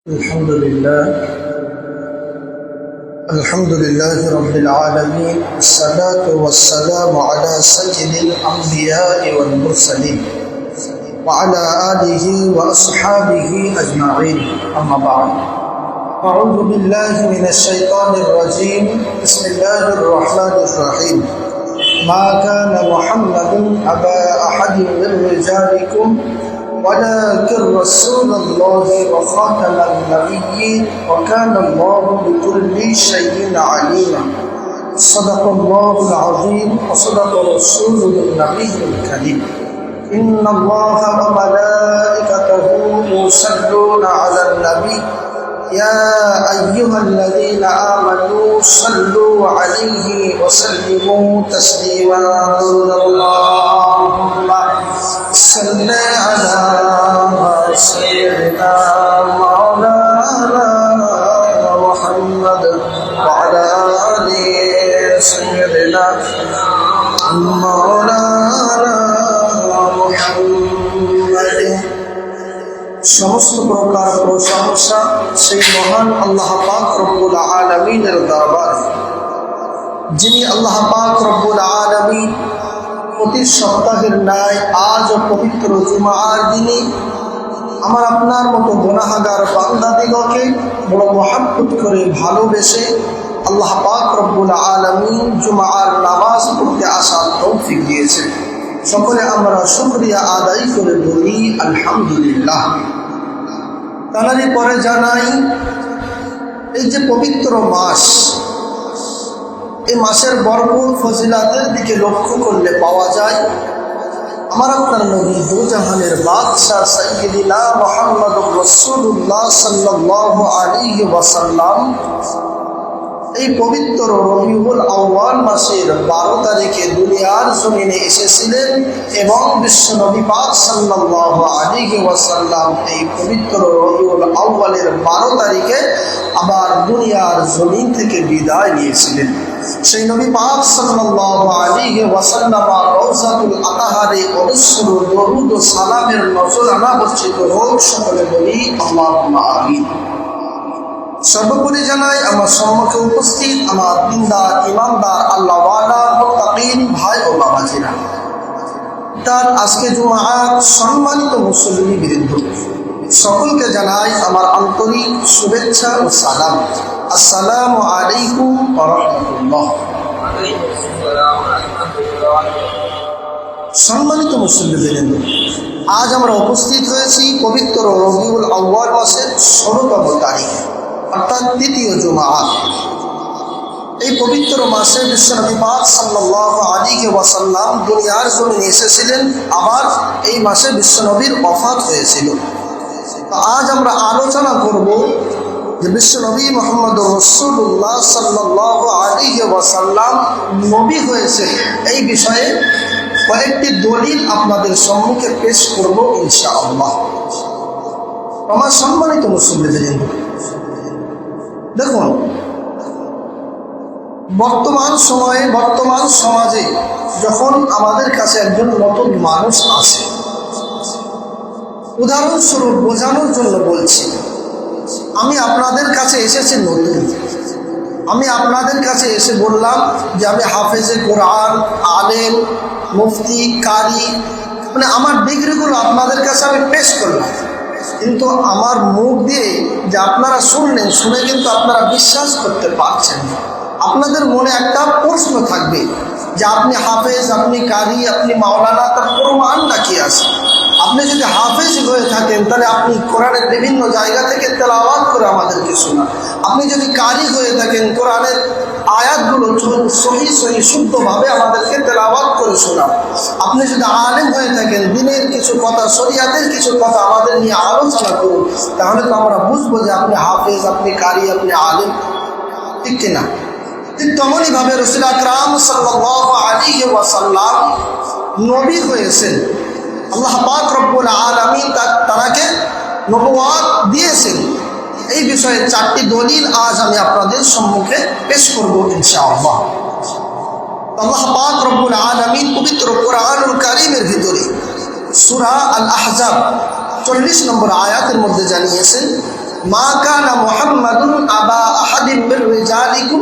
الحمد لله رب العالمين، الصلاة والسلام على سيد الأنبياء والمرسلين وعلى آله وأصحابه أجمعين. أما بعد، أعوذ بالله من الشيطان الرجيم. بسم الله الرحمن الرحيم. ما كان محمد أبا أحد من رجالكم ولكن رسول الله وخاتم النبيين وكان الله بكل شيء عليما. صدق الله العظيم وصدق رسوله النبي الكريم. إن الله وملائكته يصلون على النبي يا أيها الذين آمنوا صلوا عليه وسلموا تسليما. اللهم صل على سيدنا مولانا محمد وعلى آل سيدنا مولانا محمد. সমস্ত প্রকার প্রশংসা সেই মহান আল্লাহ পাক রব্বুল আলামিনের দরবারে, যিনি আল্লাহ পাক রব্বুল আলামিন প্রতি সপ্তাহের ন্যায় আজও পবিত্র জুমার দিনে আমার আপনার মতো গুনাহগার বান্দাদিগকে বড় মহব্বত করে ভালোবেসে আল্লাহ পাক রব্বুল আলামিন জুমার নামাজ পড়তে আসার তৌফিক দিয়েছেন। সকলে আমরা শুকরিয়া আদায় করে বলি আলহামদুলিল্লাহ। তারই পরে জানাই, এই যে পবিত্র মাস, এই মাসের বরকত ফজিলাতের দিকে লক্ষ্য করলে পাওয়া যায় আমার আপনার নবী দুজাহানের বাদশাহ সাইয়্যিদিনা মুহাম্মদুর রাসূলুল্লাহ সাল্লাল্লাহু আলাইহি ওয়াসাল্লাম এই পবিত্র রবিউল আউয়াল মাসের 12 তারিখে দুনিয়ার জমিনে এসেছিলেন এবং বিশ্বনবী পাক সাল্লাল্লাহু আলাইহি ওয়াসাল্লাম এই পবিত্র রবিউল আউয়ালের 12 তারিখে আবার দুনিয়ার জমিন থেকে বিদায় নিয়েছিলেন। সেই নবী পাক সাল্লাল্লাহু আলাইহি ওয়াসাল্লাম রওজাতুল আতাহারে অনস্র দরুদ ও সালামের নজরানা বর্ষিত হোক। সকলে বলি আল্লাহুম্মা আমিন। সর্বোপরি জানাই আমার সম্মুখে উপস্থিত আমার দিনদার ইমানদার আল্লাহওয়ালা মুত্তাকিন ভাই ও বাবাজিরা, তার আজকে জুমার সম্মানিত মুসলিম বৃন্দ, সকলকে জানাই আমার আন্তরিক শুভেচ্ছা ও সালাম। আসসালামু আলাইকুম ওয়া রাহমাতুল্লাহ। সম্মানিত মুসলিম বৃন্দ, আজ আমরা উপস্থিত হয়েছি পবিত্র রবিউল আউয়াল মাসের 16তম তারিখ, অর্থাৎ দ্বিতীয় জুমা। এই পবিত্র মাসে বিশ্বনবী পাক সাল্লাল্লাহু আলাইহি ওয়াসাল্লাম দুনিয়ার জমিনে এসেছিলেন, আবার এই মাসে বিশ্বনবীর ওফাত হয়েছিল। আজ আমরা আলোচনা করব যে বিশ্বনবী মুহাম্মদুর রাসূলুল্লাহ সাল্লাল্লাহু আলাইহি ওয়াসাল্লাম নবী হয়েছে এই বিষয়ে কয়েকটি দলিল আপনাদের সম্মুখে পেশ করব ইনশাআল্লাহ। আমার সম্মানিত মুসলিম, দেখুন, বর্তমান সময়ে বর্তমান সমাজে যখন আমাদের কাছে একজন নতুন মানুষ আসে, উদাহরণস্বরূপ বোঝানোর জন্য বলছি, আমি আপনাদের কাছে এসেছি নতুন, আমি আপনাদের কাছে এসে বললাম যে আমি হাফেজে কোরআন, আলেম, মুফতি, কারি, মানে আমার ডিগ্রিগুলো আপনাদের কাছে আমি পেশ করলাম, কিন্তু আমার মুখ দিয়ে যে আপনারা শুনলেন, শুনে কিন্তু আপনারা বিশ্বাস করতে পারছেন না। আপনাদের মনে একটা প্রশ্ন থাকবে যে আপনি হাফেজ, আপনি কারি, আপনি মাওলানা, তার প্রমাণটা কি আছে? আপনি যদি হাফেজ হয়ে থাকেন তাহলে আপনি কোরআনের বিভিন্ন জায়গা থেকে তেলাওয়াত করে আমাদেরকে শোনান। আপনি যদি কারি হয়ে থাকেন কোরআনের আয়াতগুলো সহি শুদ্ধভাবে আমাদেরকে তেলাওয়াত করে শোনান। আপনি যদি আলেম হয়ে থাকেন, দিনের কিছু কথা, শরিয়াতের কিছু কথা আমাদের নিয়ে আলোচনা করুন, তাহলে তো আমরা বুঝবো যে আপনি হাফেজ, আপনি কারি, আপনি আলেম, ঠিক কিনা? ঠিক তেমনইভাবে রাসূল আকরাম সাল্লাল্লাহু আলাইহি ওয়াসাল্লাম নবী হয়েছেন। আল্লাহ পাক রব্বুল আলামিন তাকে নবুয়ত দিয়েছেন। এই বিষয়ে 4টি দলিল আজ আমি আপনাদের সম্মুখে পেশ করব ইনশাআল্লাহ। আল্লাহ পাক রব্বুল আলামিন পবিত্র কোরআনুল কারীমের ভিতরে সূরা আল আহজাব 40 নম্বর আয়াতের মধ্যে জানিয়েছেন, মা কানা মুহাম্মাদুন আবা আহাদিন মির রিজালিকুম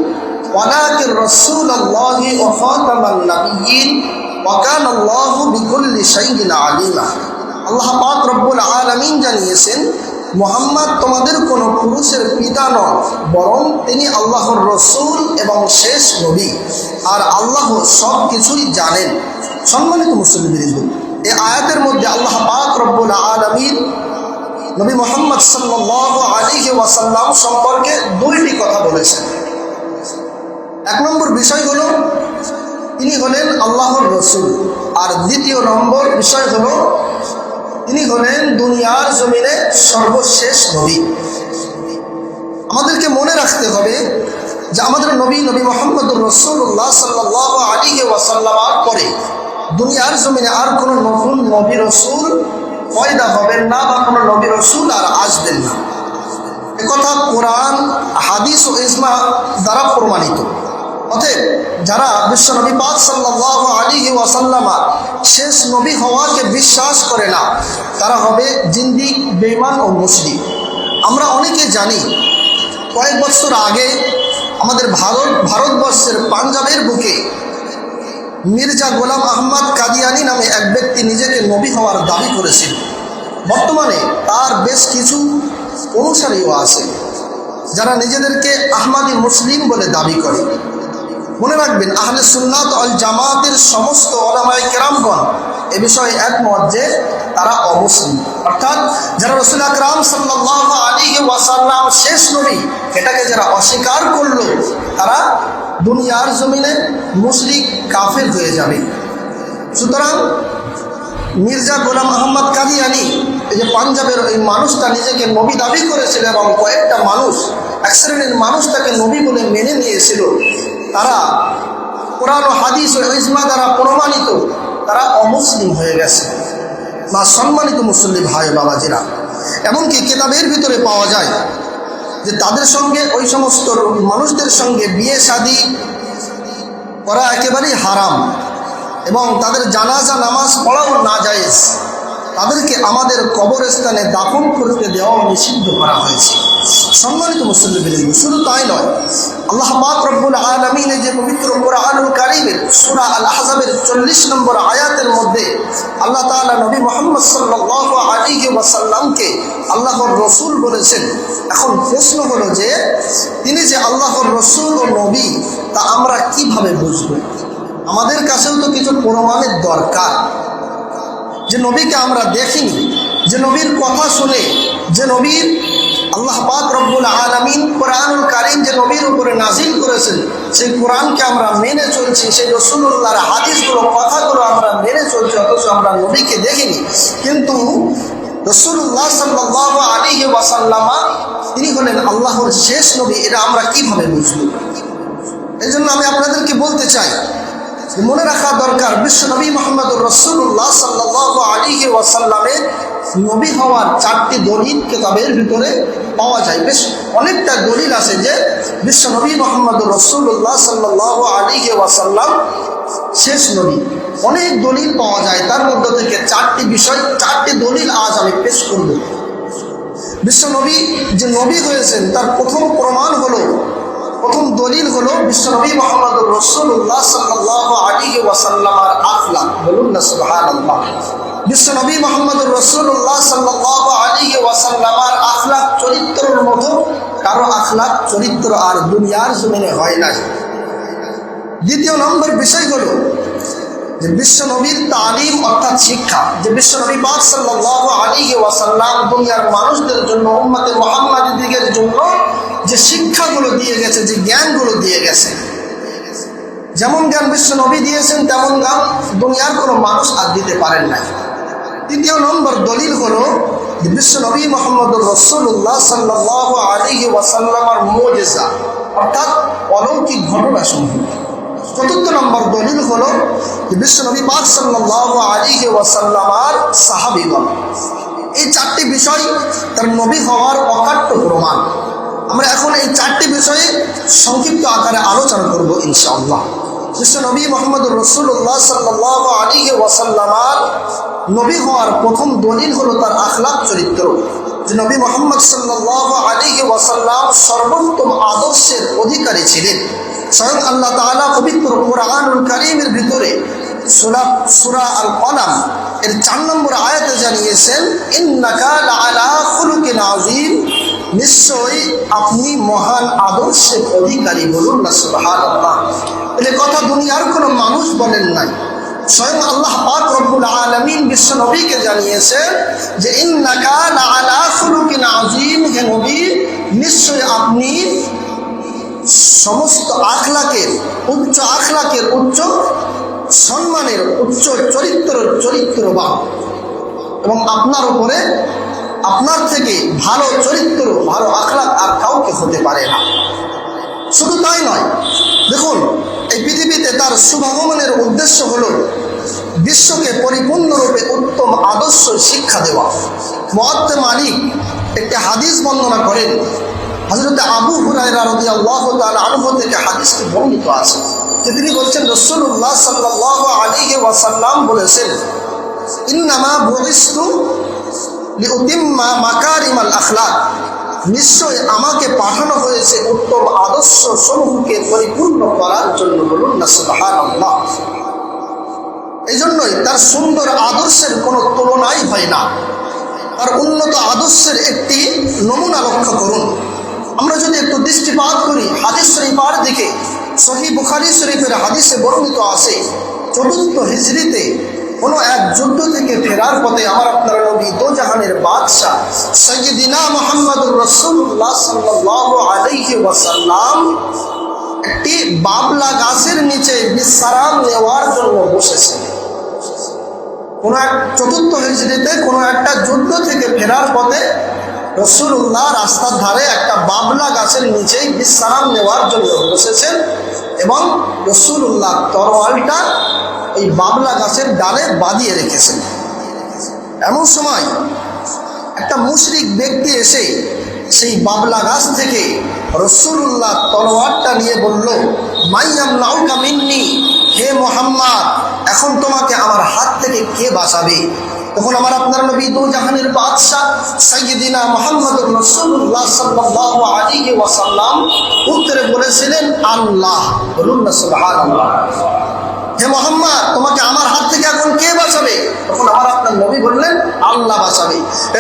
ওয়ালাকিন রাসূলুল্লাহি ওয়া খাতামান নাবিয়্যিন ওয়া কানা আল্লাহু বিকুল্লি শাইইন আলিমা। আল্লাহ পাক রব্বুল আলামিন জানিয়েছেন, মুহাম্মদ তোমাদের কোনো পুরুষের পিতা নন, বরং তিনি আল্লাহর রসূল এবং শেষ নবী, আর আল্লাহ সব কিছুই জানেন। সম্মানিত মুসলিম, এই আয়াতের মধ্যে আল্লাহ পাক রব্বুল আলামিন নবী মুহাম্মদ সাল্লাল্লাহু আলাইহি ওয়াসাল্লাম সম্পর্কে দুইটি কথা বলেছেন। এক নম্বর বিষয় হলো তিনি হলেন আল্লাহর রসূল, আর দ্বিতীয় নম্বর বিষয় হলো তিনি হলেন দুনিয়ার জমিনে সর্বশেষ নবী। আমাদেরকে মনে রাখতে হবে যে আমাদের নবী মুহাম্মদুর রাসূলুল্লাহ সাল্লাল্লাহু আলাইহি ওয়াসাল্লামের পরে দুনিয়ার জমিনে আর কোনো নতুন নবী রসূল পয়দা হবেন না, বা কোনো নবী রসূল আর আসবেন না। একথা কোরআন, হাদিস ও ইজমা দ্বারা প্রমাণিত। অতএব যারা বিশ্ব নবী পাক সাল্লাল্লাহু আলাইহি ওয়াসাল্লাম শেষ নবী হওয়াকে বিশ্বাস করে না, তারা হবে জিন্দিক, বেঈমান ও মুশরিক। আমরা অনেকে জানি কয়েক বছর আগে আমাদের ভারতবর্ষের পাঞ্জাবের বুকে মির্জা গোলাম আহমদ কাদিয়ানি নামে এক ব্যক্তি নিজেকে নবী হওয়ার দাবি করেছিল। বর্তমানে তার বেশ কিছু অনুসারীও আছে যারা নিজেদেরকে আহমাদি মুসলিম বলে দাবি করে। মনে রাখবেন, আহলে সুন্নাত ওয়াল জামাতের সমস্ত উলামায়ে কেরামগণ এ বিষয়ে একমত যে তারা অমুসলিম, অর্থাৎ যারা রাসূল আকরাম সাল্লাল্লাহু আলাইহি ওয়াসাল্লাম শেষ নবী এটাকে যারা অস্বীকার করলো, তারা দুনিয়ার জমিনে মুশরিক, কাফের হয়ে যাবে। সুতরাং মির্জা গোলাম আহমদ কাদিয়ানি, এই যে পাঞ্জাবের ওই মানুষটা নিজেকে নবী দাবি করেছিল এবং কয়েকটা মানুষ, এক শ্রেণীর মানুষ তাকে নবী বলে মেনে নিয়েছিল, তারা কোরআন ও হাদিস ও ইজমা দ্বারা প্রমাণিত তারা অমুসলিম হয়ে গেছে। না, সম্মানিত মুসলিম ভাই বাবাজিরা, এমনকি কিতাবের ভিতরে পাওয়া যায় যে তাদের সঙ্গে, ওই সমস্ত মানুষদের সঙ্গে বিয়ে শাদী করা একেবারেই হারাম এবং তাদের জানাজা নামাজ পড়াও নাজায়েজ। তাদেরকে আমাদের কবরস্থানে দাফন করতে দেওয়া নিষিদ্ধ করা হয়েছে। সম্মানিত মুসলিম, শুধু তাই নয়, আল্লাহ পাক রব্বুল আলামিন যে পবিত্র কোরআনুল কারীমের সূরা আল আহজাবের 40 নম্বর আয়াতের মধ্যে আল্লাহ তাআলা নবী মুহাম্মদ সাল্লাল্লাহু আলাইহি ওয়াসাল্লামকে আল্লাহর রসূল বলেছেন। এখন প্রশ্ন হলো যে তিনি যে আল্লাহর রসূল ও নবী, তা আমরা কিভাবে বুঝব? আমাদের কাছেও তো কিছু প্রমাণের দরকার। যে নবীকে আমরা দেখিনি, যে নবীর কথা শুনে, যে নবীর আল্লাহ পাক রব্বুল আলামিন কোরআনুল কারীম যে নবীর উপরে নাজিল করেছেন, সেই কোরআনকে আমরা মেনে চলছি, সেই রাসূলুল্লাহর হাদিসগুলো, কথাগুলো আমরা মেনে চলছি, অথচ আমরা নবীকে দেখিনি। কিন্তু রাসূলুল্লাহ সাল্লাল্লাহু আলাইহি ওয়াসাল্লাম তিনি হলেন আল্লাহর শেষ নবী, এটা আমরা কিভাবে বুঝব? এই জন্য আমি আপনাদেরকে বলতে চাই, মনে রাখা দরকার, বিশ্ব নবী মুহাম্মদুর রাসূলুল্লাহ সাল্লাল্লাহু আলাইহি ওয়াসাল্লামের নবী হওয়ার 4টি দলিল কিতাবের ভিতরে পাওয়া যায়। বেশ অনেকটা দলিল আছে যে বিশ্ব নবী মুহাম্মদুর রাসূলুল্লাহ সাল্লাল্লাহু আলাইহি ওয়াসাল্লাম শেষ নবী। অনেক দলিল পাওয়া যায়, তার মধ্যে থেকে 4টি বিষয়, 4টি দলিল আজ আমি পেশ করব। বিশ্ব নবী যে নবী হয়েছেন তার প্রথম প্রমাণ হলো, প্রথম দলিল হলো বিশ্বনবী মুহাম্মদুর রাসূলুল্লাহ সাল্লাল্লাহু আলাইহি ওয়াসাল্লামের আখলাক। বলুন না সুবহানাল্লাহ। বিশ্বনবী মুহাম্মদুর রাসূলুল্লাহ সাল্লাল্লাহু আলাইহি ওয়াসাল্লামের আখলাক, চরিত্রের মতো কারো আখলাক, চরিত্র আর দুনিয়ার জমিনে হয় নাই। দ্বিতীয় নম্বর বিষয় হলো যে বিশ্বনবীর তালিম অর্থাৎ শিক্ষা, যে বিশ্বনবী পাক সাল্লাল্লাহু আলাইহি ওয়াসাল্লাম দুনিয়ার মানুষদের জন্য, উম্মতে মুহাম্মাদীদের জন্য যে শিক্ষাগুলো দিয়ে গেছে, যে জ্ঞানগুলো দিয়ে গেছে, যেমন জ্ঞান বিশ্বনবী দিয়েছেন তেমন জ্ঞান দুনিয়ার কোনো মানুষ আর দিতে পারেন নাই। তৃতীয় নম্বর দলিল হলো যে বিশ্বনবী মুহাম্মদুর রাসূলুল্লাহ সাল্লাল্লাহু আলাইহি ওয়াসাল্লামের মুজিজা অর্থাৎ অলৌকিক ঘটনাসমূহ। চতুর্থ নম্বর দলিল হলো যে বিশ্বনবী পাক সাল্লাল্লাহু আলাইহি ওয়াসাল্লামের সাহাবীগণ। এই 4টি বিষয় তার নবী হওয়ার অকাট্য প্রমাণ। আমরা এখন এই 4টি বিষয়ে সংক্ষিপ্ত আকারে আলোচনা করব ইনশাআল্লাহ। বিশ্বনবী মুহাম্মদুর রাসূলুল্লাহ সাল্লাল্লাহু আলাইহি ওয়াসাল্লামের নবী হওয়ার প্রথম দলিল হলো তার আখলাক, চরিত্র। যে নবী মুহাম্মদ সাল্লাল্লাহু ওয়াসাল্লাম সর্বোত্তম আদর্শের অধিকারী ছিলেন। স্বয়ং আল্লাহ তাআলা পবিত্র কুরআনুল কারীমের ভিতরে সূরা আল কলাম এর 4 নম্বর আয়াতে জানিয়েছেন, ইন্নাকা লাআলা খুলুকিন আযীম, নিশ্চয়ই আপনি মহান আদর্শের অধিকারী। বলুন না সুবহানাল্লাহ। এই কথা দুনিয়ার কোনো মানুষ বলেন নাই, স্বয়ং আল্লাহ পাক রব্বুল আলামিন বিশ্ব নবীকে জানিয়েছেন যে ইন্নাকা লাআলা খুলুকিন আযীম, হে নবী নিশ্চয়ই আপনি সমস্ত আখলাকের উচ্চ সম্মানের উচ্চ চরিত্রবান, এবং আপনার উপরে আপনার থেকে ভালো চরিত্র ভালো আখলাক আর কাউকে হতে পারে না। শুধু তাই নয়, দেখুন এই পৃথিবীতে তার শুভাগমনের উদ্দেশ্য হলো বিশ্বকে পরিপূর্ণরূপে উত্তম আদর্শ শিক্ষা দেওয়া। মুআত্তা মালিক একটি হাদিস বর্ণনা করেন, হযরত আবু হুরায়রা রাদিয়াল্লাহু তাআলা আনহু থেকে হাদিসটি বর্ণিত আছে যে তিনি বলছেন, রাসূলুল্লাহ সাল্লাল্লাহু আলাইহি ওয়াসাল্লাম বলেছেন, ইন্নামা বুইসতু লিউতিম্মা মাকারিমাল আখলাক, নিশ্চয় আমাকে পাঠানো হয়েছে উত্তম আদর্শ সমূহকে পরিপূর্ণ করার জন্য। বলুন না সুবহানাল্লাহ। এই জন্যই তার সুন্দর আদর্শের কোনো তুলনাই হয় না। তার উন্নত আদর্শের একটি নমুনা লক্ষ্য করুন। আমরা যদি একটু দৃষ্টিপাত করি হাদিস শরীফের দিকে, সহিহ বুখারী শরীফের হাদিসে বর্ণিত আছে, ৪র্থ হিজরিতে কোনো এক যুদ্ধ থেকে ফেরার পথে আমার আপনার নবী দোজাহানের বাদশাহ সাইয়্যিদিনা মুহাম্মদুর রাসূলুল্লাহ সাল্লাল্লাহু আলাইহি ওয়াসাল্লাম একটি বাবলা গাছের নিচে বিশ্রাম নেওয়ার জন্য বসেছেন। কোনো এক ৪র্থ হিজরিতে কোনো একটা যুদ্ধ থেকে ফেরার পথে রাসূলুল্লাহ রাস্তার ধারে একটা বাবলা গাছের নিচেই বিশ্রাম নেওয়ার জন্য বসেছেন, এবং রাসূলুল্লাহ তরোয়ালটা এই বাবলা গাছের ডালে বাঁধিয়ে রেখেছেন। এমন সময় একটা মুশরিক ব্যক্তি এসে সেই বাবলা গাছ থেকে রাসূলুল্লাহ তরোয়ালটা নিয়ে বলল, মাইয়াম নাউকা মিন্নি, হে মুহাম্মদ এখন তোমাকে আমার হাত থেকে কে বাঁচাবে? তখন আমার আপনার নবী দোজাহানের বাদশাহ সাইয়্যিদিনা মুহাম্মদুর রাসূলুল্লাহ সাল্লাল্লাহু আলাইহি ওয়াসাল্লাম উত্তরে বলেছিলেন, আল্লাহ। বলুন না সুবহানাল্লাহ। হে মুহাম্মদ তোমাকে আমার হাত থেকে এখন কে বাঁচাবে? তখন আমার আপনার নবী বললেন, আল্লাহ বাঁচাবে।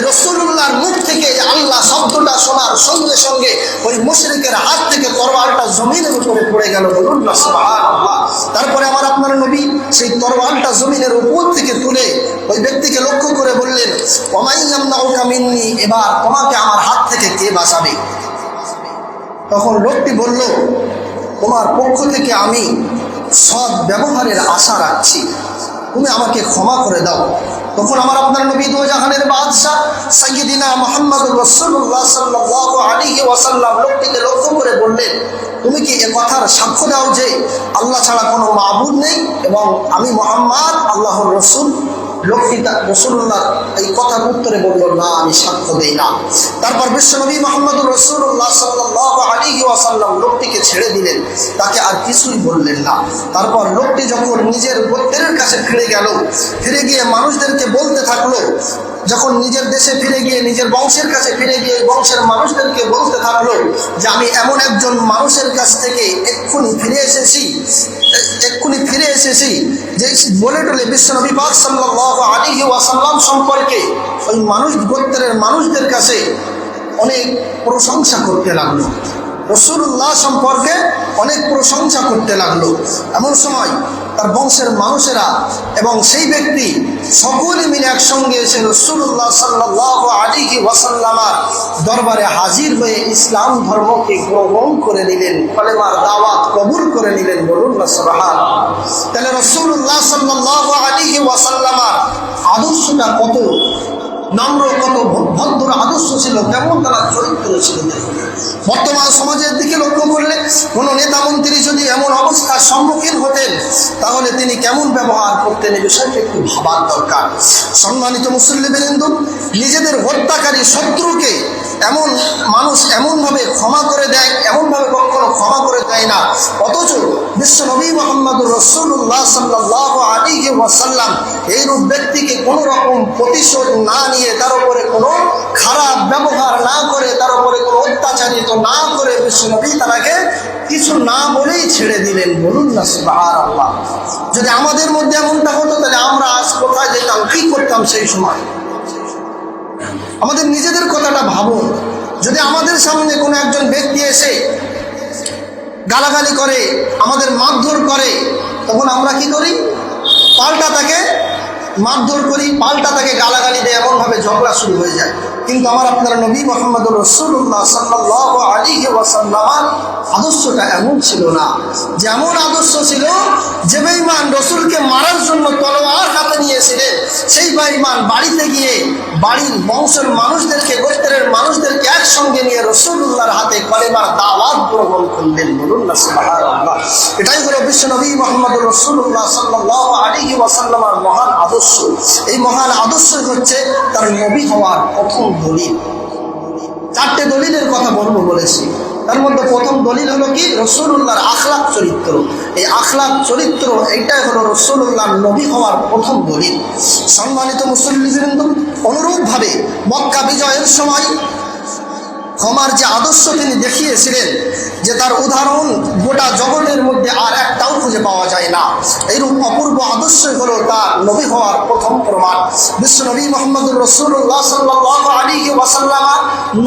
রাসূলুল্লাহর মুখ থেকে আল্লাহ শব্দটা শোনার সঙ্গে সঙ্গে ওই মুশরিকের হাত থেকে তরবারটা জমিনের উপরে পড়ে গেল। বলুন না সুবহানাল্লাহ। তারপরে আমার আপনার নবী সেই তরবারটা জমিনের উপর থেকে তুলে ওই ব্যক্তিকে লক্ষ্য করে বললেন, ওমাইয়ামনাউকা মিন্নি, এবার তোমাকে আমার হাত থেকে কে বাঁচাবে? তখন লোকটি বলল, তোমার পক্ষ থেকে আমি সৎ ব্যবহারের আশা রাখছি, তুমি আমাকে ক্ষমা করে দাও। তখন আমার আপনার নবী দোজাহানের বাদশাহ সাইয়্যিদিনা মুহাম্মদুর রাসূলুল্লাহ সাল্লাল্লাহু আলাইহি ওয়াসাল্লাম লোকটিকে লক্ষ্য করে বললেন, তুমি কি এ কথার সাক্ষ্য দাও যে আল্লাহ ছাড়া কোনো মাবুদ নেই এবং আমি মুহাম্মদ আল্লাহর রাসূল? লোকটি রাসূলুল্লাহ এই কথার উত্তরে বলল, না আমি সাক্ষ্য দেই না। তারপর বিশ্বনবী মুহাম্মদুর রাসূলুল্লাহ সাল্লাল্লাহু আলাইহি ওয়াসাল্লাম লোকটিকে ছেড়ে দিলেন, তাকে আর কিছুই বললেন না। তারপর লোকটি যখন নিজের গোত্রের কাছে ফিরে গিয়ে মানুষদেরকে বলতে থাকলো, যখন নিজের দেশে ফিরে গিয়ে নিজের বংশের কাছে ফিরে গিয়ে বংশের মানুষদেরকে বলতে থাকলো যে আমি এমন একজন মানুষের কাছ থেকে এক্ষুনি ফিরে এসেছি যে বলে টলে বিশ্বনবী পাক সাল্লাল্লাহু আলাইহি ওয়াসাল্লাম সম্পর্কে ওই গোত্রের মানুষদের কাছে অনেক প্রশংসা করতে লাগলো, রাসূলুল্লাহ সম্পর্কে অনেক প্রশংসা করতে লাগলো। এমন সময় তার বংশের মানুষেরা এবং সেই ব্যক্তি সকলে মিলে একসঙ্গে এসে রাসূলুল্লাহ সাল্লাল্লাহু আলাইহি ওয়াসাল্লামের দরবারে হাজির হয়ে ইসলাম ধর্মকে গ্রহণ করে নিলেন, কলেমার দাওয়াত কবুল করে নিলেন। বলুন না সুবহানাল্লাহ। তাহলে রাসূলুল্লাহ সাল্লাল্লাহু আলাইহি ওয়াসাল্লামের আদর্শটা কত নম্র, কত ভদ্র আদর্শ ছিল, কেমন তারা চরিত্র ছিল। বর্তমান সমাজের দিকে লক্ষ্য করলে কোনো নেতা মন্ত্রী যদি এমন অবস্থার সম্মুখীন হতেন তাহলে তিনি কেমন ব্যবহার করতেন, এই বিষয়টা একটু ভাবার দরকার। সম্মানিত মুসল্লিবৃন্দ, নিজেদের হত্যাকারী শত্রুকে এমন মানুষ এমনভাবে ক্ষমা করে দেয়, এমনভাবে কখনো ক্ষমা করে দেয় না, অথচ বিশ্বনবী মুহাম্মদুর রাসূলুল্লাহ সাল্লাল্লাহু আলাইহি ওয়াসাল্লাম এইরূপ ব্যক্তিকে কোনো রকম প্রতিশোধ না নিয়ে, তার উপরে কোনো খারাপ ব্যবহার না করে, তার উপরে কোনো অত্যাচার প্রত্যাখ্যানিত না করে বিশ্বনবী তাকে কিছু না বলেই ছেড়ে দিলেন। বলুন না সুবহানাল্লাহ। যদি আমাদের মধ্যে এমনটা হতো তাহলে আমরা আজ কোথায় যেতাম, কি করতাম সেই সময়? আমাদের নিজেদের কথাটা ভাবুন। যদি আমাদের সামনে কোনো একজন ব্যক্তি এসে গালাগালি করে, আমাদের মারধর করে, তখন আমরা কি করি? পাল্টা তাকে মারধর করি, পাল্টা তাকে গালাগালি দেয়, এমনভাবে ঝগড়া শুরু হয়ে যায়। কিন্তু আমার আপনার নবী মুহাম্মদুর রাসূলুল্লাহ সাল্লাল্লাহু আলাইহি ওয়াসাল্লামের আদর্শটা এমন ছিল না। যেমন আদর্শ ছিল, যে বেঈমান রসুলকে মারার জন্য তলোয়ার হাতে নিয়েছিলেন, সেই বেঈমান বাড়িতে গিয়ে বাড়ির বংশের মানুষদেরকে, গোত্রের মানুষদেরকে একসঙ্গে নিয়ে রসুলুল্লাহর হাতে কলেমার দাওয়াত গ্রহণ করলেন। বলুন না সুবহানাল্লাহ। এটাই হলো বিশ্বনবী মুহাম্মদুর রাসূলুল্লাহ সাল্লাল্লাহু আলাইহি ওয়াসাল্লামের মহান আদর্শ। এই মহান আদর্শ হচ্ছে তার নবী হওয়ার প্রথম দলিল। 4টে দলিলের কথা বলবো বলেছি। তার মধ্যে প্রথম দলিল হলো কি? রাসূলুল্লাহর আখলাক চরিত্র। এই আখলাক চরিত্র, এইটাই হলো রাসূলুল্লাহর নবী হওয়ার প্রথম দলিল। সম্মানিত মুসল্লিবৃন্দ, অনুরূপভাবে মক্কা বিজয়ের সময় ক্ষমার যে আদর্শ তিনি দেখিয়েছিলেন, যে তার উদাহরণ গোটা জগতের মধ্যে আর একটাও খুঁজে পাওয়া যায় না। এইরূপ অপূর্ব আদর্শ হলো তার নবী হওয়ার প্রথম প্রমাণ। বিশ্বনবী মুহাম্মদুর রাসূলুল্লাহ সাল্লাল্লাহু আলাইহি ওয়াসাল্লাম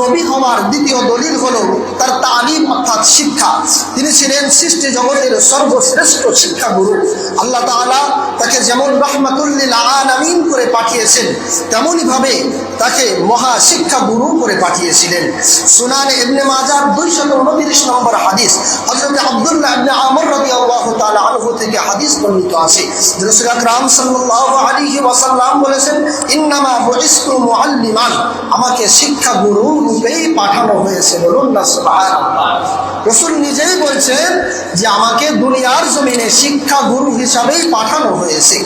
নবী হওয়ার দ্বিতীয় দলিল হলো তার তালিম অর্থাৎ শিক্ষা। তিনি ছিলেন সৃষ্টি জগতের সর্বশ্রেষ্ঠ শিক্ষাগুরু। আল্লাহ তাআলা তাকে যেমন রাহমাতুল লিল আলামিন করে পাঠিয়েছেন, তেমনইভাবে তাকে মহা শিক্ষাগুরু করে পাঠিয়েছিলেন। সুনানে ইবনে মাজাহ 229 নম্বর হাদিস, হযরত আব্দুল্লাহ ইবনে আমর রাদিয়াল্লাহু তাআলা আনহু থেকে হাদিস বর্ণিত আছে। রাসূল আকরাম সাল্লাল্লাহু আলাইহি ওয়াসাল্লাম বলেছেন, ইন্নামা বুইসতু মুআল্লিমান, আমাকে শিক্ষা গুরু রূপেই পাঠানো হয়েছে। বলুন না সুবহানাল্লাহ। রাসূল নিজেই বলছেন যে আমাকে দুনিয়ার জমিনে শিক্ষা গুরু হিসাবেই পাঠানো হয়েছে।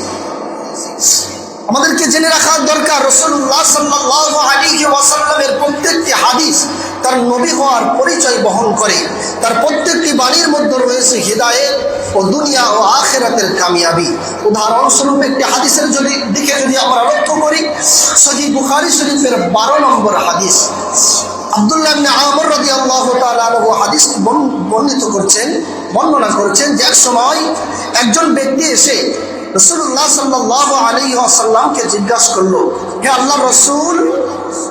আমাদেরকে জেনে রাখার দরকার, রাসূলুল্লাহ সাল্লাল্লাহু আলাইহি ওয়াসাল্লামের প্রত্যেকটি হাদিস তার নবী হওয়ার পরিচয় বহন করে। তার প্রত্যেকটি বাণীর মধ্যে রয়েছে হিদায়াত ও দুনিয়া ও আখিরাতের কামিয়াবি। উদাহরণস্বরূপ একটি হাদিসের দিকে যদি আমরা লক্ষ্য করি, সহিহ বুখারী শরীফের 12 নম্বর হাদিস, আব্দুল্লাহ ইবনে আমর রাদিয়াল্লাহু তাআলা আনহু হাদিস বর্ণনা করছেন যে এক সময় একজন ব্যক্তি এসে রাসূলুল্লাহ সাল্লাল্লাহু আলাইহি ওয়াসাল্লামকে জিজ্ঞাসা করলো, হে আল্লাহর রাসূল,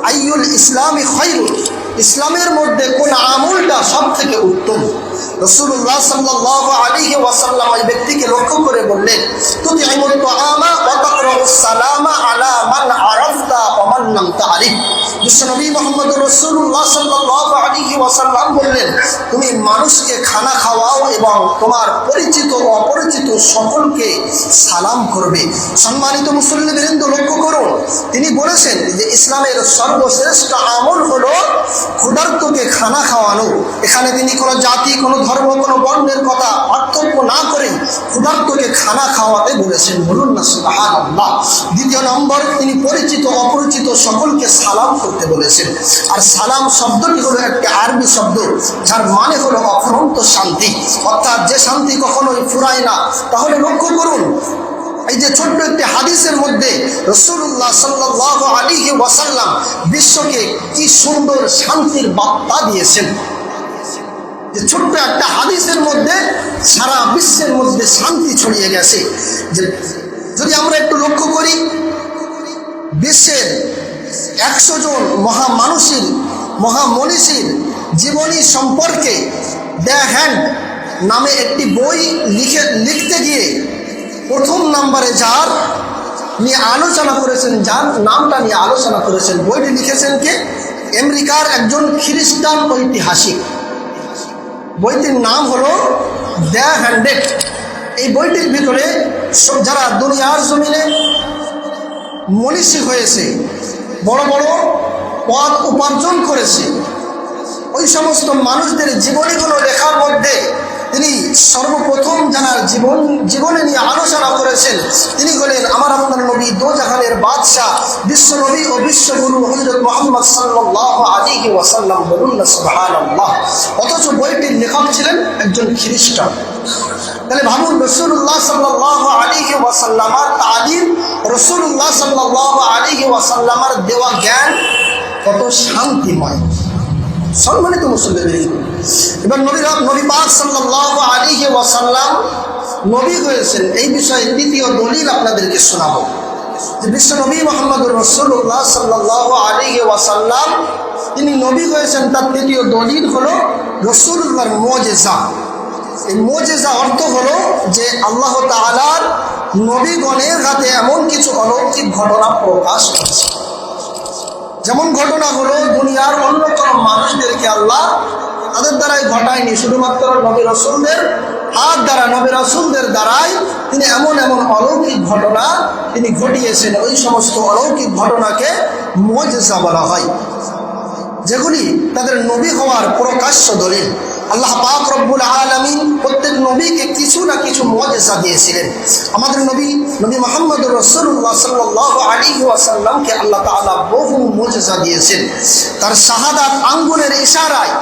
আইয়ুল ইসলামি খায়রুন, ইসলামের মধ্যে কোন আমলটা সবথেকে উত্তম? রাসূলুল্লাহ সাল্লাল্লাহু আলাইহি ওয়াসাল্লাম এই ব্যক্তিকে লক্ষ্য করে বললেন, তুতিমুত তাআমা ওয়া তাকরাউস সালামা আলা মান আরাফতা ওয়া মান লাম তা'রিফ। বিশ্বনবী মুহাম্মদুর রাসূলুল্লাহ সাল্লাল্লাহু আলাইহি ওয়াসাল্লাম বললেন, তুমি মানুষকে খানা খাওয়াও এবং তোমার পরিচিত ও অপরিচিত সকলকে সালাম করবে। সম্মানিত মুসল্লিবৃন্দ, লক্ষ্য করুন, তিনি বলেছেন যে ইসলামের সর্বশ্রেষ্ঠ আমল হলো ক্ষুধার্তকে খানা খাওয়ানো। এখানে তিনি কোনো জাতি, কোনো ধর্ম, কোনো বর্ণের কথা পার্থক্য না করে ক্ষুধার্তকে খানা খাওয়াতে বলেছেন। বলুন না সুবহানাল্লাহ। দ্বিতীয় নম্বর, তিনি পরিচিত অপরিচিত সকলকে সালাম করতে বলেছেন। আর সালাম শব্দটি হলো একটি আরবি শব্দ, যার মানে হলো অফুরন্ত শান্তি, অর্থাৎ যে শান্তি কখনোই ফুরায় না। তাহলে লক্ষ্য করুন, এই যে ছোট্ট একটি হাদিসের মধ্যে রাসূলুল্লাহ সাল্লাল্লাহু আলাইহি ওয়াসাল্লাম বিশ্বকে কি সুন্দর শান্তির বার্তা দিয়েছেন। যে ছোট্ট একটা হাদিসের মধ্যে সারা বিশ্বের মধ্যে শান্তি ছড়িয়ে গেছে। যে যদি আমরা একটু লক্ষ্য করি, বিশ্বের 100 জন মহামনীষীর জীবনী সম্পর্কে দ্য হ্যান্ড নামে একটি বই লিখতে গিয়ে প্রথম নম্বরে যার নামটা নিয়ে আলোচনা করেছেন, বইটি লিখেছেন কে? আমেরিকার একজন খ্রিস্টান ঐতিহাসিক। বইটির নাম হলো দ্য হ্যান্ডেড। এই বইটির ভিতরে যারা দুনিয়ার জমিনে মনীষী হয়েছে, বড় বড় পদ উপার্জন করেছে, ওই সমস্ত মানুষদের জীবনীগুলো লেখার মধ্যে তিনি সর্বপ্রথম যারা জীবনে নিয়ে আলোচনা করেছেন, তিনি হলেন আমার আপনার নবী, দোজাহানের বাদশাহ, বিশ্ব নবী ও বিশ্বগুরু হযরত মুহাম্মদ সাল্লাল্লাহু আলাইহি ওয়াসাল্লাম। বলুন না সুবহানাল্লাহ। অথচ বইটির লেখক ছিলেন একজন খ্রিস্টান। তাহলে ভাবুন, রাসূলুল্লাহ সাল্লাল্লাহু আলাইহি ওয়াসাল্লামের তালিম, রাসূলুল্লাহ সাল্লাল্লাহু আলাইহি ওয়াসাল্লামের দেওয়া জ্ঞান কত শান্তিময়। সম্মানিত মুসলিম, এবার নবী পাক সাল্লাল্লাহু আলাইহি ওয়াসাল্লাম নবী হয়েছেন এই বিষয়ে দ্বিতীয় দলিল আপনাদেরকে শোনাবো। যে বিশ্ব নবী মুহাম্মদুর রাসূলুল্লাহ সাল্লাল্লাহু আলাইহি ওয়াসাল্লাম তিনি নবী হয়েছেন, তার দ্বিতীয় দলিল হলো রাসূলুল্লাহর মুজিজা। এই মুজিজা অর্থ হলো যে আল্লাহ তাআলার নবীগণের হাতে এমন কিছু অলৌকিক ঘটনা প্রকাশ করেছে। যেমন ঘটনা হলো দুনিয়ার অন্য কোনো মানুষদেরকে আল্লাহ তাদের দ্বারাই ঘটায়নি, শুধুমাত্র নবী রাসূলদের হাত দ্বারা, নবী রাসূলদের দ্বারাই তিনি এমন এমন অলৌকিক ঘটনা তিনি ঘটিয়েছেন। ওই সমস্ত অলৌকিক ঘটনাকে মুজিজা বলা হয়, যেগুলি তাদের নবী হওয়ার প্রকাশ্য দলিল। আল্লাহ পাক রব্বুল আলামিন প্রত্যেক নবীকে কিছু না কিছু মুজিজা দিয়েছিলেন। আমাদের নবী মুহাম্মদুর রাসূলুল্লাহ সাল্লাল্লাহু আলাইহি ওয়াসাল্লামকে আল্লাহ তাআলা বহু মুজিজা দিয়েছেন। তার শাহাদাত আঙ্গুলের ইশারায়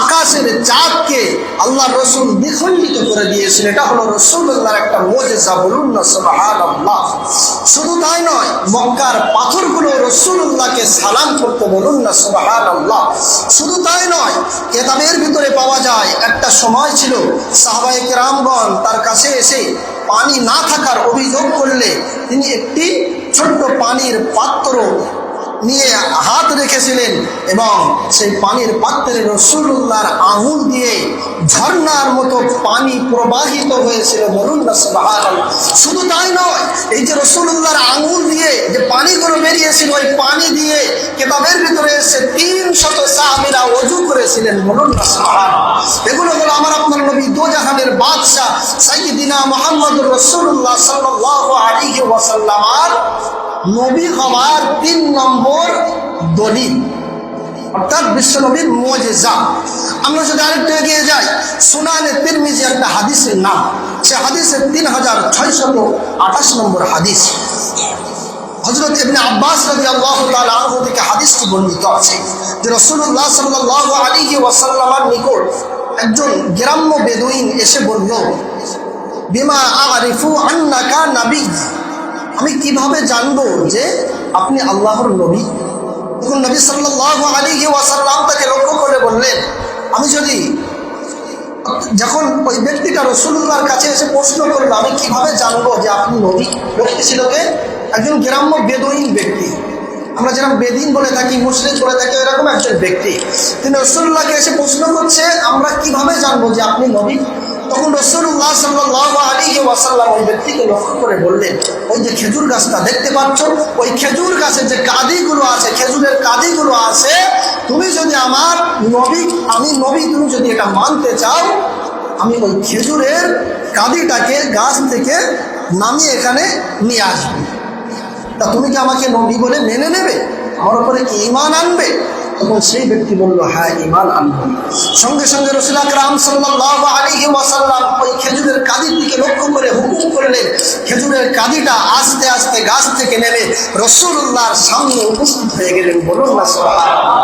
আকাশের চাঁদকে আল্লাহ রসুল দ্বিখণ্ডিত করে দিয়েছেন। এটা হলো রাসূলুল্লাহর একটা মুজিজা, বলুন না সুবহানাল্লাহ। শুধু তাই নয়, মক্কার পাথরগুলো রাসূলুল্লাহকে সালাম করতে, বলুন না সুবহানাল্লাহ। শুধু তাই নয়, কিতাবের ভিতরে পাওয়া যায় একটা সময় ছিল সাহাবায়ে কেরামগণ তার কাছে এসে পানি না থাকার অভিযোগ করলে তিনি একটি ছোট্ট পানির পাত্র নিয়ে হাত রেখেছিলেন এবং সেই পানির পাত্রে রাসূলুল্লাহর আঙুল দিয়ে ঝর্ণার মতো পানি প্রবাহিত হয়েছিল, বলুন না সুবহানাল্লাহ। শুধু তাই নয়, এই যে রাসূলুল্লাহর আঙুল দিয়ে যে পানিগুলো বেরিয়েছিল, ওই পানি দিয়ে কিতাবের ভিতরে এসে 300 সাহাবীরা ওযু করেছিলেন, বলুন না সুবহানাল্লাহ। এগুলো হলো আমার আপনার নবী দো জাহানের বাদশা সাইয়্যিদিনা মুহাম্মদুর রাসূলুল্লাহ সাল্লাল্লাহু আলাইহি ওয়াসাল্লামের নবী হওয়ার 3 নম্বর দলিল, অর্থাৎ বিশ্বনবীর মুজিজা। আমরা যদি আরেকটু এগিয়ে যাই, সুনানে তিরমিজি একটা হাদিসের নাম, সে হাদিসের 3628 নম্বর হাদিস। হযরত ইবনে আব্বাস রাদিয়াল্লাহু তাআলা আনহু থেকে হাদিসটি বর্ণিত আছে যে রাসূলুল্লাহ সাল্লাল্লাহু আলাইহি ওয়াসাল্লামের নিকট একজন গ্রাম্য বেদুইন এসে বলল, বিমা আরিফু আন্নাকা নবী, আমি কিভাবে জানবো যে আপনি আল্লাহর নবী? তখন নবী সাল্লাল্লাহু আলাইহি ওয়াসাল্লাম তাকে লক্ষ্য করে বললেন, আমি যদি, যখন ওই ব্যক্তিটা রাসূলুল্লাহর কাছে এসে প্রশ্ন করলো আমি কিভাবে জানবো যে আপনি নবী, ব্যক্তি ছিল কে? একজন গ্রাম্য বেদুইন ব্যক্তি, আমরা যেরকম বেদিন বলে থাকি, মুশরিক বলে থাকি, এরকম একজন ব্যক্তি। তিনি রাসূলুল্লাহকে এসে প্রশ্ন করছে আমরা কিভাবে জানবো যে আপনি নবী? তখন রাসূলুল্লাহ সাল্লাল্লাহু আলাইহি ওয়াসাল্লাম ওই ব্যক্তিকে লক্ষ্য করে বললেন, ওই যে খেজুর গাছটা দেখতে পাচ্ছ, ওই খেজুর গাছের যে কাঁদিগুলো আছে, খেজুরের কাঁদিগুলো আছে, তুমি যদি আমার নবী, আমি নবী, তুমি যদি এটা মানতে চাও, আমি ওই খেজুরের কাঁদিটাকে গাছ থেকে নামিয়ে এখানে নিয়ে আসবো। তা তুমি কি আমাকে নবী বলে মেনে নেবে? আমার উপরে কি ঈমান আনবে? তখন সেই ব্যক্তি বলল, হ্যাঁ, ঈমান আনবো। সঙ্গে সঙ্গে রাসূল আকরাম সাল্লাল্লাহু আলাইহি ওয়াসাল্লাম ওই খেজুরের কাঁদির দিকে লক্ষ্য করে হুকুম করলেন, খেজুরের কাঁদিটা আস্তে আস্তে গাছ থেকে নেমে রাসূলুল্লাহর সামনে উপস্থিত হয়ে গেলেন, বলুন না সুবহানাল্লাহ।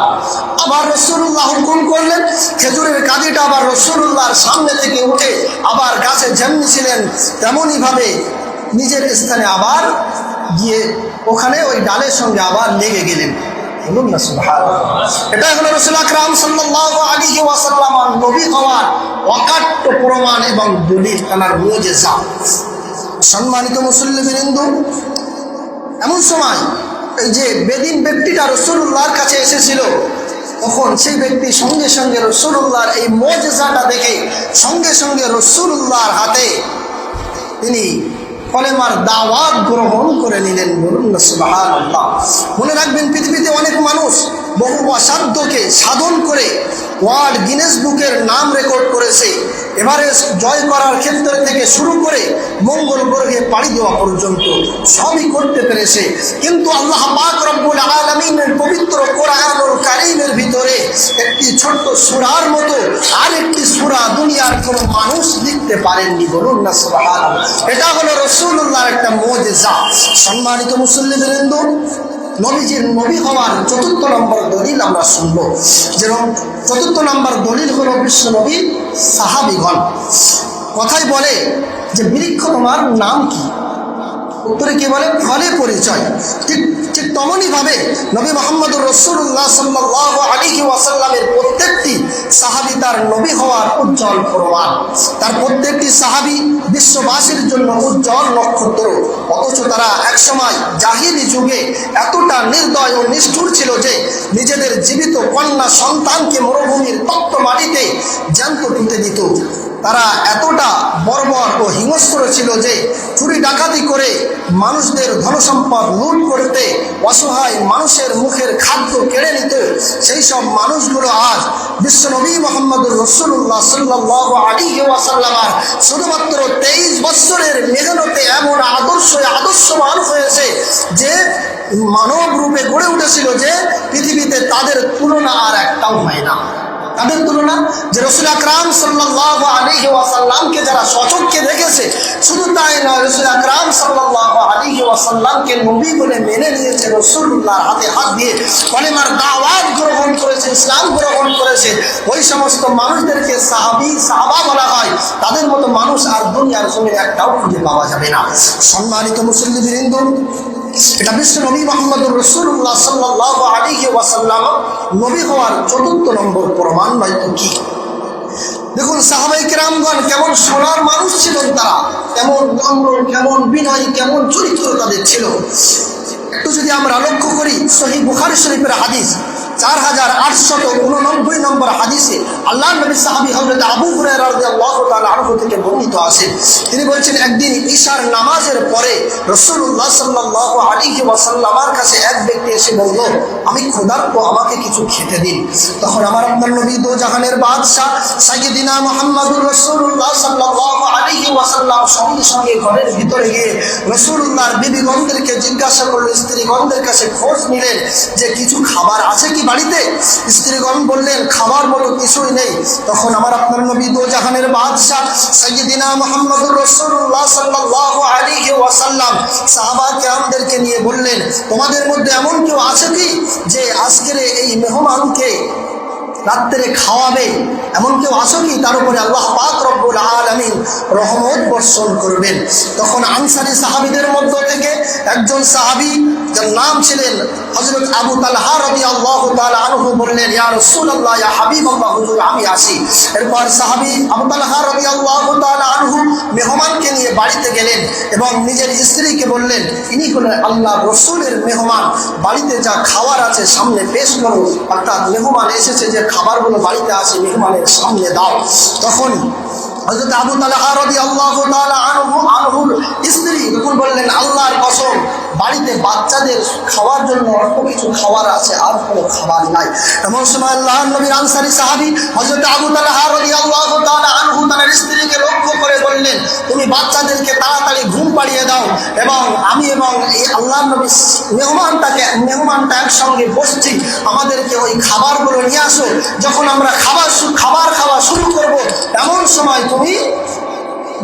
আবার রাসূলুল্লাহ হুকুম করলেন, খেজুরের কাঁদিটা আবার রাসূলুল্লাহর সামনে থেকে উঠে আবার গাছে যেমনি ছিলেন তেমনই ভাবে নিজের স্থানে আবার গিয়ে ওখানে ওই ডালের সঙ্গে আবার লেগে গেলেন, বলুন না সুবহানাল্লাহ। এটাই হলো রাসূল আকরাম সাল্লাল্লাহু আলাইহি ওয়াসাল্লাম নবী হওয়ার অকাট্য প্রমাণ এবং দলিল, তার মুজিজা। সম্মানিত মুসল্লিবৃন্দ, এমন সময় এই যে বেদিন ব্যক্তিটা রাসূলুল্লাহর কাছে এসেছিল, তখন সেই ব্যক্তি সঙ্গে সঙ্গে রাসূলুল্লাহর এই মুজিজাটা দেখে সঙ্গে সঙ্গে রাসূলুল্লাহর হাতে তিনি কলেমার দাওয়াত গ্রহণ করে নিলেন, বলুন না সুবহানাল্লাহ। মনে রাখবেন, পৃথিবীতে অনেক মানুষ বহু অসাধ্যকে সাধন করে ওয়ার্ল্ড গিনেস বুকের নাম রেকর্ড করেছে। এভারেস্ট জয় করার ক্ষেত্র থেকে শুরু করে মঙ্গল গ্রহে পাড়ি দেওয়া পর্যন্ত সবই করতে পেরেছে। কিন্তু আল্লাহ পাক রব্বুল আলামিনের পবিত্র কোরআনুল কারীমের ভিতরে একটি ছোট্ট সূরার মতো আরেকটি সূরা দুনিয়ার কোনো মানুষ লিখতে পারেননি, বলুন না সুবহানাল্লাহ। এটা হলো রাসূলুল্লাহর একটা মুজিজা। সম্মানিত মুসল্লিবৃন্দ, নবীজির নবী হওয়ার 4th নম্বর দলিল আমরা শুনব। যেরকম 4th নম্বর দলিল হলো বিশ্ব নবী সাহাবীগণ। কথাই বলে যে বৃক্ষ তোমার নাম কি? উত্তরে কি বলে? ফলে পরিচয়। ঠিক ঠিক তেমনই ভাবে নবী মুহাম্মদুর রাসূলুল্লাহ সাল্লাল্লাহু আলাইহি ওয়াসাল্লামের প্রত্যেকটি সাহাবী তার নবী হওয়ার উজ্জ্বল প্রমাণ। তার প্রত্যেকটি সাহাবী বিশ্ববাসীর জন্য উজ্জ্বল নক্ষত্র। অথচ তারা একসময় জাহিলি যুগে এতটা নির্দয় ও নিষ্ঠুর ছিল যে নিজেদের জীবিত কন্যা সন্তানকে মরুভূমির তপ্ত মাটিতে জ্যান্ত পুঁতে দিত। তারা এতটা বর্বর ও হিংস্র ছিল যে চুরি ডাকাতি করে মানুষদের ধনসম্পদ লুট করতে, অসহায় মানুষের মুখের খাদ্য কেড়ে নিত। সেই সব মানুষগুলো আজ বিশ্বনবী মুহাম্মদুর রাসূলুল্লাহ সাল্লাল্লাহু আলাইহি ওয়াসাল্লাম শুধুমাত্র 23 বছরের মেহনতে এমন আদর্শবান হয়েছে যে মানব রূপে গড়ে উঠেছিল যে পৃথিবীতে তাদের তুলনা আর একটাও হয় না। তাদের তুলনা যে রাসূল আকরাম সাল্লাল্লাহু আলাইহি ওয়াসাল্লামকে যারা সচক্ষে দেখেছে, শুধু তাই নয়, রাসূল আকরাম সাল্লাল্লাহু আলাইহি ওয়াসাল্লামকে নবী বলে মেনে নিয়েছে, রাসূলুল্লাহর হাতে হাত দিয়ে কলেমার দাওয়াত গ্রহণ করেছে, ইসলাম গ্রহণ করেছে, ওই সমস্ত মানুষদেরকে সাহাবা বলা হয়। তাদের মতো মানুষ আর দুনিয়ার জমিনে একটাও খুঁজে পাওয়া যাবে না। সম্মানিত মুসল্লিবৃন্দ, এটা বিশ্ব নবী মুহাম্মদুর রাসূলুল্লাহ সাল্লাল্লাহু আলাইহি ওয়াসাল্লাম নবী হওয়ার ৪র্থ নম্বর প্রমাণ নয় তো কি? দেখুন সাহাবায়ে কেরামগণ কেমন সোনার মানুষ ছিলেন, তারা কেমন নম্র, কেমন বিনয়ী, কেমন চরিত্র তাদের ছিল। একটু যদি আমরা লক্ষ্য করি, সহিহ বুখারী শরীফের হাদিস 4889 নম্বর হাদিসে আল্লাহর নবী সাহাবী হযরত আবু হুরায়রা রাদিয়াল্লাহু তাআলা আনহু থেকে বর্ণিত আছে। তিনি বলছেন, একদিন ঈশার নামাজের পরে রাসূলুল্লাহ সাল্লাল্লাহু আলাইহি ওয়াসাল্লামের কাছে এক ব্যক্তি এসে বলল, আমি ক্ষুধার্ত, আমাকে কিছু খেতে দিন। তখন আমার আপনার নবী দো জাহানের বাদশা সাইয়্যিদিনা মুহাম্মদুর রাসূলুল্লাহ সাল্লাল্লাহু আলাইহি ওয়াসাল্লাম সঙ্গে সঙ্গে ঘরের ভিতরে গিয়ে রাসূলুল্লাহর বিবিগণদেরকে জিজ্ঞাসা করলেন, স্ত্রীগণদের কাছে খোঁজ নিলেন যে কিছু খাবার আছে কি বাড়িতে? স্ত্রীগণ বললেন, খাবার বলো কিছুই নেই। তখন আমার আপনার নবী দো জাহানের বাদশা সাইয়্যিদিনা মুহাম্মদুর রাসূলুল্লাহ সাল্লাল্লাহু আলাইহি ওয়াসাল্লাম সাহাবা কেরামদেরকে নিয়ে বললেন, তোমাদের মধ্যে এমন কেউ আছে কি যে আজকের এই মেহমানকে রাত্রে খাওয়াবে? এমন কেউ আছো কি? তার উপরে আল্লাহ পাক রব্বুল আলামিন রহমত বর্ষণ করবেন। তখন আনসারী সাহাবীদের মধ্য থেকে একজন সাহাবী, যার নাম ছিলেন হযরত আবু তালহা রাদিয়াল্লাহু তাআলা আনহু, বললেন, ইয়া রাসূলুল্লাহ, ইয়া হাবিবাল্লাহ, হুজুর আমি আসি। এরপর সাহাবী আবু তালহা রাদিয়াল্লাহু তাআলা আনহু মেহমানকে নিয়ে বাড়িতে গেলেন এবং নিজের স্ত্রীকে বললেন, ইনি হলেন আল্লাহর রাসূলের মেহমান, বাড়িতে যা খাবার আছে সামনে পেশ করো, অর্থাৎ মেহমান এসেছে, যে খাবারগুলো বাড়িতে আছে মেহমানের সামনে দাও। তখন হযরত আবু তালহা রাদিয়াল্লাহু তাআলা আনহুর স্ত্রী যখন বললেন, আল্লাহর কসম, বাড়িতে বাচ্চাদের খাওয়ার জন্য অল্প কিছু খাবার আছে, আর কোনো খাবার নাই। এমন সময় আল্লাহর নবীর আনসারী সাহাবী হযরত আবু তালহা রাদিয়াল্লাহু তাআলা আনহু তার স্ত্রীকে লক্ষ্য করে বললেন, তুমি বাচ্চাদেরকে তাড়াতাড়ি ঘুম পাড়িয়ে দাও এবং আমি এবং এই আল্লাহর নবী মেহমানটা একসঙ্গে বসছি, আমাদেরকে ওই খাবারগুলো নিয়ে আসো। যখন আমরা খাবার খাওয়া শুরু করব, এমন সময় তুমি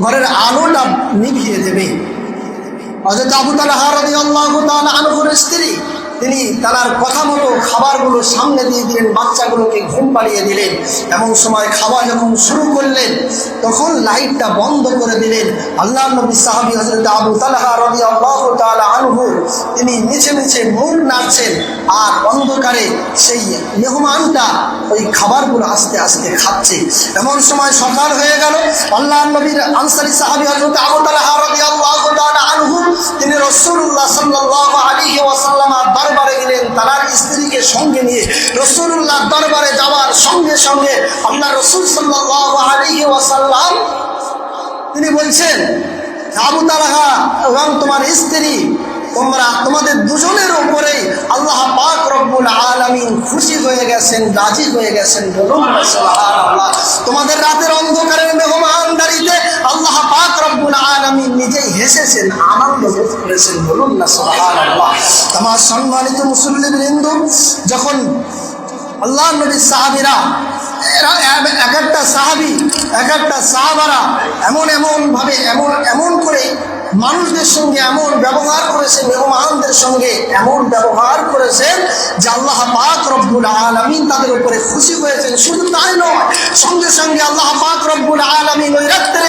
ঘরের আলোটা নিভিয়ে দেবে। হযরত আবু তালহা রাদিয়াল্লাহু তাআলা আনহুর স্ত্রী, তিনি তার কথা মতো খাবারগুলো সামনে দিয়ে দিলেন, বাচ্চাগুলোকে ঘুম পাড়িয়ে দিলেন। এমন সময় খাওয়া যখন শুরু করলেন, তখন লাইটটা বন্ধ করে দিলেন। আল্লাহর নবী সাহাবী হযরত আবু তালহা রাদিয়াল্লাহু তাআলা আনহু, তিনি নিচে নিচে মুখ নাড়ছেন, আর অন্ধকারে সেই মেহমানটা ওই খাবারগুলো আস্তে আস্তে খাচ্ছে। এমন সময় সকাল হয়ে গেল। আল্লাহর নবীর আনসারী সাহাবী হযরত আবু তালহা রাদিয়াল্লাহু তাআলা আনহু, তিনি রাসূলুল্লাহ সাল্লাল্লাহু আলাইহি ওয়াসাল্লামের দরবারে গেলেন, তার স্ত্রীকে সঙ্গে নিয়ে। রাসূলুল্লাহ দরবারে যাওয়ার সঙ্গে সঙ্গে আল্লাহ রাসূল সাল্লাল্লাহু আলাইহি ওয়াসাল্লাম তিনি বলছেন, আবু তালহা এবং তোমার স্ত্রী, তোমাদের দুজনের উপরে আল্লাহ পাক রব্বুল আলামিন খুশি হয়ে গেছেন, রাজি হয়ে গেছেন। বলুন না সুবহানাল্লাহ। তোমাদের রাতের অন্ধকারের মেহমানদারিতে আল্লাহ পাক রব্বুল আলামিন নিজেই হেসেছেন, আনন্দ বোধ করেছেন। বলুন না সুবহানাল্লাহ। আমার সম্মানিত মুসল্লিবৃন্দ, যখন আল্লাহর নবীর সাহাবীরা, এক একটা সাহাবারা এমন করে মানুষদের সঙ্গে এমন ব্যবহার করেছে, মেহমানদের সঙ্গে এমন ব্যবহার করেছেন যে আল্লাহ পাক রব্বুল আলামিন তাদের উপরে খুশি হয়েছেন। শুধু তাই নয়, সঙ্গে সঙ্গে আল্লাহ পাক রব্বুল আলামিন ওই রাত্রে